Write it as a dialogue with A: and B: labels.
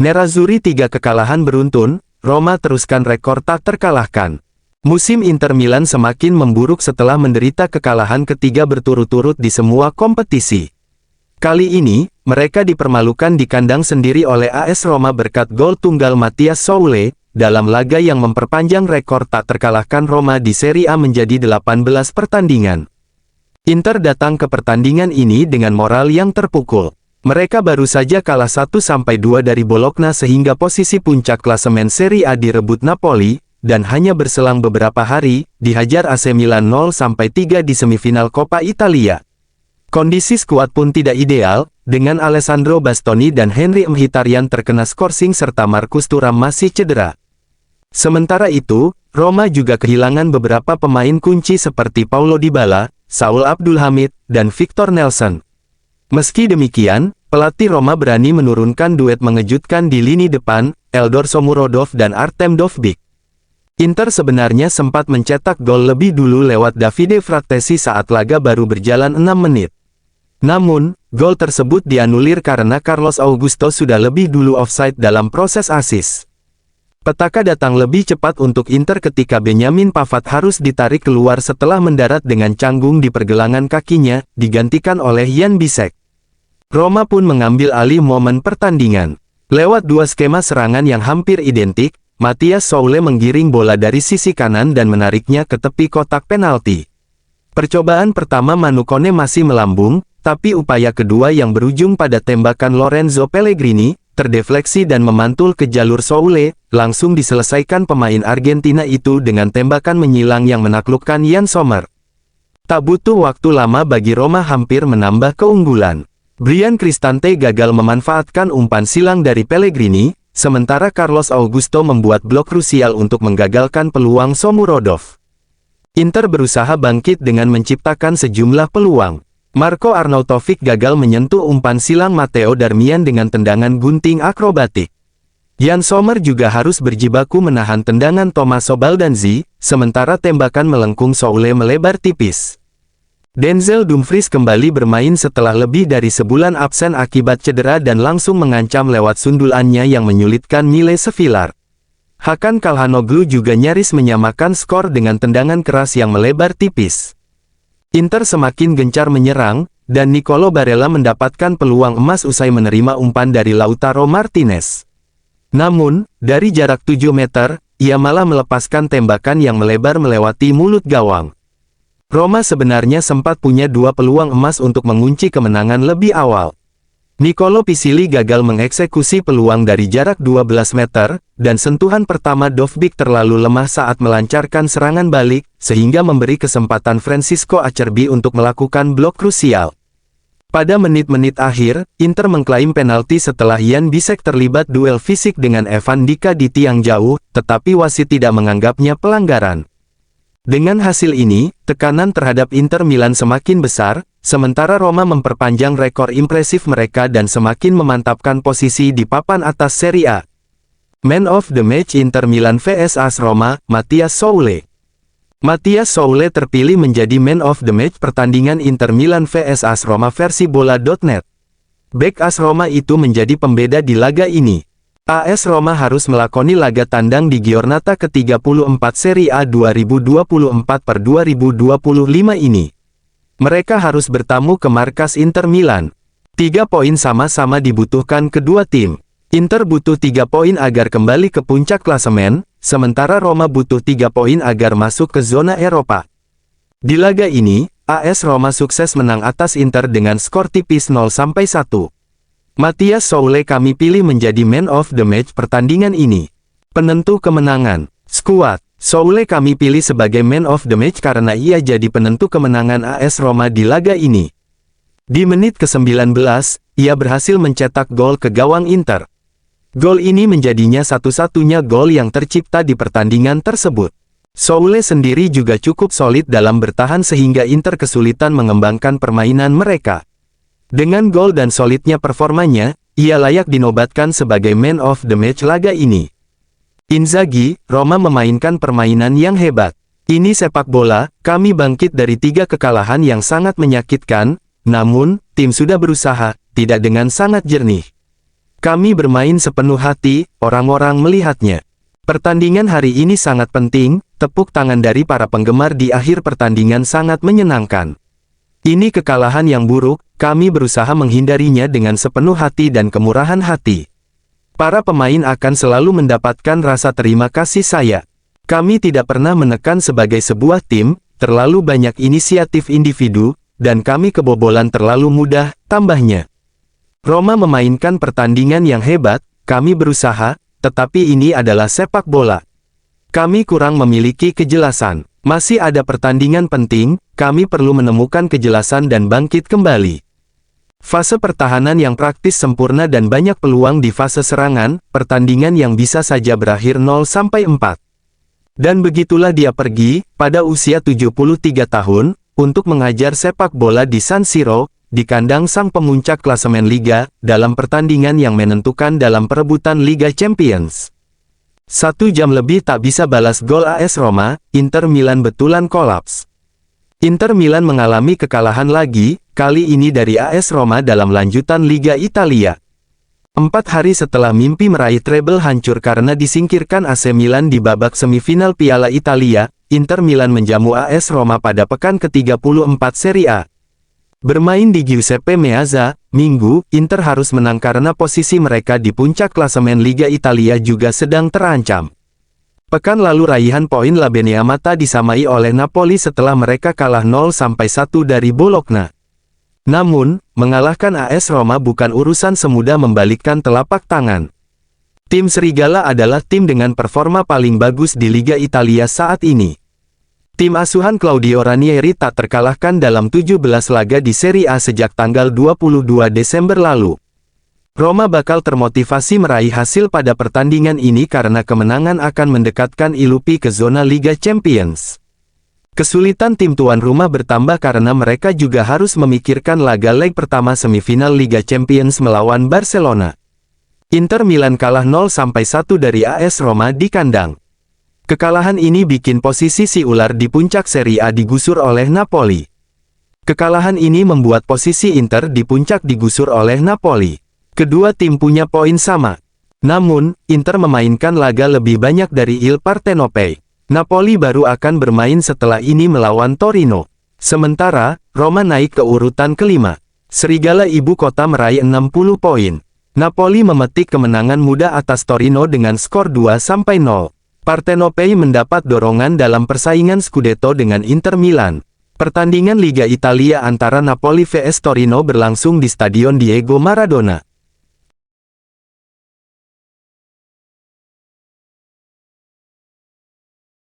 A: Nerazzurri 3 kekalahan beruntun, Roma teruskan rekor tak terkalahkan. Musim Inter Milan semakin memburuk setelah menderita kekalahan ketiga berturut-turut di semua kompetisi. Kali ini, mereka dipermalukan di kandang sendiri oleh AS Roma berkat gol tunggal Mathias Soule, dalam laga yang memperpanjang rekor tak terkalahkan Roma di Serie A menjadi 18 pertandingan. Inter datang ke pertandingan ini dengan moral yang terpukul. Mereka baru saja kalah 1-2 dari Bologna sehingga posisi puncak klasemen Serie A direbut Napoli, dan hanya berselang beberapa hari, dihajar AC Milan 0-3 di semifinal Coppa Italia. Kondisi skuad pun tidak ideal, dengan Alessandro Bastoni dan Henry Mkhitaryan terkena skorsing serta Marcus Thuram masih cedera. Sementara itu, Roma juga kehilangan beberapa pemain kunci seperti Paulo Dybala, Saul Abdulhamid, dan Victor Nelson. Meski demikian, pelatih Roma berani menurunkan duet mengejutkan di lini depan, Eldor Shomurodov dan Artem Dovbyk. Inter sebenarnya sempat mencetak gol lebih dulu lewat Davide Frattesi saat laga baru berjalan 6 menit. Namun, gol tersebut dianulir karena Carlos Augusto sudah lebih dulu offside dalam proses assist. Petaka datang lebih cepat untuk Inter ketika Benjamin Pavard harus ditarik keluar setelah mendarat dengan canggung di pergelangan kakinya, digantikan oleh Jan Bisek. Roma pun mengambil alih momen pertandingan. Lewat dua skema serangan yang hampir identik, Mathias Soule menggiring bola dari sisi kanan dan menariknya ke tepi kotak penalti. Percobaan pertama Manukone masih melambung, tapi upaya kedua yang berujung pada tembakan Lorenzo Pellegrini, terdefleksi dan memantul ke jalur Soule, langsung diselesaikan pemain Argentina itu dengan tembakan menyilang yang menaklukkan Yann Sommer. Tak butuh waktu lama bagi Roma hampir menambah keunggulan. Bryan Cristante gagal memanfaatkan umpan silang dari Pellegrini, sementara Carlos Augusto membuat blok krusial untuk menggagalkan peluang Shomurodov. Inter berusaha bangkit dengan menciptakan sejumlah peluang. Marco Arnautovic gagal menyentuh umpan silang Matteo Darmian dengan tendangan gunting akrobatik. Yann Sommer juga harus berjibaku menahan tendangan Tommaso Baldanzi, sementara tembakan melengkung Soule melebar tipis. Denzel Dumfries kembali bermain setelah lebih dari sebulan absen akibat cedera dan langsung mengancam lewat sundulannya yang menyulitkan Mile Sevilar. Hakan Calhanoglu juga nyaris menyamakan skor dengan tendangan keras yang melebar tipis. Inter semakin gencar menyerang, dan Nicolo Barella mendapatkan peluang emas usai menerima umpan dari Lautaro Martinez. Namun, dari jarak 7 meter, ia malah melepaskan tembakan yang melebar melewati mulut gawang. Roma sebenarnya sempat punya dua peluang emas untuk mengunci kemenangan lebih awal. Nicolo Pisili gagal mengeksekusi peluang dari jarak 12 meter, dan sentuhan pertama Dovbyk terlalu lemah saat melancarkan serangan balik, sehingga memberi kesempatan Francisco Acerbi untuk melakukan blok krusial. Pada menit-menit akhir, Inter mengklaim penalti setelah Jan Bisek terlibat duel fisik dengan Evan Dika di tiang jauh, tetapi wasit tidak menganggapnya pelanggaran. Dengan hasil ini, tekanan terhadap Inter Milan semakin besar, sementara Roma memperpanjang rekor impresif mereka dan semakin memantapkan posisi di papan atas Serie A. Man of the Match Inter Milan vs AS Roma, Mathias Soule. Mathias Soule terpilih menjadi Man of the Match pertandingan Inter Milan vs AS Roma versi bola.net. Bek AS Roma itu menjadi pembeda di laga ini. AS Roma harus melakoni laga tandang di Giornata ke-34 Serie A 2024/2025 ini. Mereka harus bertamu ke markas Inter Milan. 3 poin sama-sama dibutuhkan kedua tim. Inter butuh 3 poin agar kembali ke puncak klasemen, sementara Roma butuh 3 poin agar masuk ke zona Eropa. Di laga ini, AS Roma sukses menang atas Inter dengan skor tipis 0-1. Mathias Soule kami pilih menjadi Man of the Match pertandingan ini. Penentu kemenangan. Skuad. Soule kami pilih sebagai Man of the Match karena ia jadi penentu kemenangan AS Roma di laga ini. Di menit ke-19, ia berhasil mencetak gol ke gawang Inter. Gol ini menjadinya satu-satunya gol yang tercipta di pertandingan tersebut. Soule sendiri juga cukup solid dalam bertahan sehingga Inter kesulitan mengembangkan permainan mereka. Dengan gol dan solidnya performanya, ia layak dinobatkan sebagai Man of the Match laga ini. Inzaghi, Roma memainkan permainan yang hebat. Ini sepak bola, kami bangkit dari 3 kekalahan yang sangat menyakitkan, namun, tim sudah berusaha, tidak dengan sangat jernih. Kami bermain sepenuh hati, orang-orang melihatnya. Pertandingan hari ini sangat penting, tepuk tangan dari para penggemar di akhir pertandingan sangat menyenangkan. Ini kekalahan yang buruk, kami berusaha menghindarinya dengan sepenuh hati dan kemurahan hati. Para pemain akan selalu mendapatkan rasa terima kasih saya. Kami tidak pernah menekan sebagai sebuah tim, terlalu banyak inisiatif individu, dan kami kebobolan terlalu mudah, tambahnya. Roma memainkan pertandingan yang hebat, kami berusaha, tetapi ini adalah sepak bola. Kami kurang memiliki kejelasan. Masih ada pertandingan penting, kami perlu menemukan kejelasan dan bangkit kembali. Fase pertahanan yang praktis sempurna dan banyak peluang di fase serangan, pertandingan yang bisa saja berakhir 0-4. Dan begitulah dia pergi, pada usia 73 tahun, untuk mengajar sepak bola di San Siro, di kandang sang pemuncak klasemen Liga, dalam pertandingan yang menentukan dalam perebutan Liga Champions. 1 jam lebih tak bisa balas gol AS Roma, Inter Milan betulan kolaps. Inter Milan mengalami kekalahan lagi, kali ini dari AS Roma dalam lanjutan Liga Italia. 4 hari setelah mimpi meraih treble hancur karena disingkirkan AC Milan di babak semifinal Piala Italia, Inter Milan menjamu AS Roma pada pekan ke-34 Serie A. Bermain di Giuseppe Meazza, Minggu, Inter harus menang karena posisi mereka di puncak klasemen Liga Italia juga sedang terancam. Pekan lalu raihan poin La Beneamata disamai oleh Napoli setelah mereka kalah 0-1 dari Bologna. Namun, mengalahkan AS Roma bukan urusan semudah membalikkan telapak tangan. Tim Serigala adalah tim dengan performa paling bagus di Liga Italia saat ini. Tim asuhan Claudio Ranieri tak terkalahkan dalam 17 laga di Serie A sejak tanggal 22 Desember lalu. Roma bakal termotivasi meraih hasil pada pertandingan ini karena kemenangan akan mendekatkan Ilupi ke zona Liga Champions. Kesulitan tim tuan rumah bertambah karena mereka juga harus memikirkan laga leg pertama semifinal Liga Champions melawan Barcelona. Inter Milan kalah 0-1 dari AS Roma di kandang. Kekalahan ini bikin posisi si ular di puncak Serie A digusur oleh Napoli. Kekalahan ini membuat posisi Inter di puncak digusur oleh Napoli. Kedua tim punya poin sama. Namun, Inter memainkan laga lebih banyak dari Il Partenope. Napoli baru akan bermain setelah ini melawan Torino. Sementara, Roma naik ke urutan kelima. Serigala ibu kota meraih 60 poin. Napoli memetik kemenangan mudah atas Torino dengan skor 2-0. Partenope mendapat dorongan dalam persaingan Scudetto dengan Inter Milan. Pertandingan Liga Italia antara Napoli vs Torino berlangsung di Stadion Diego Maradona.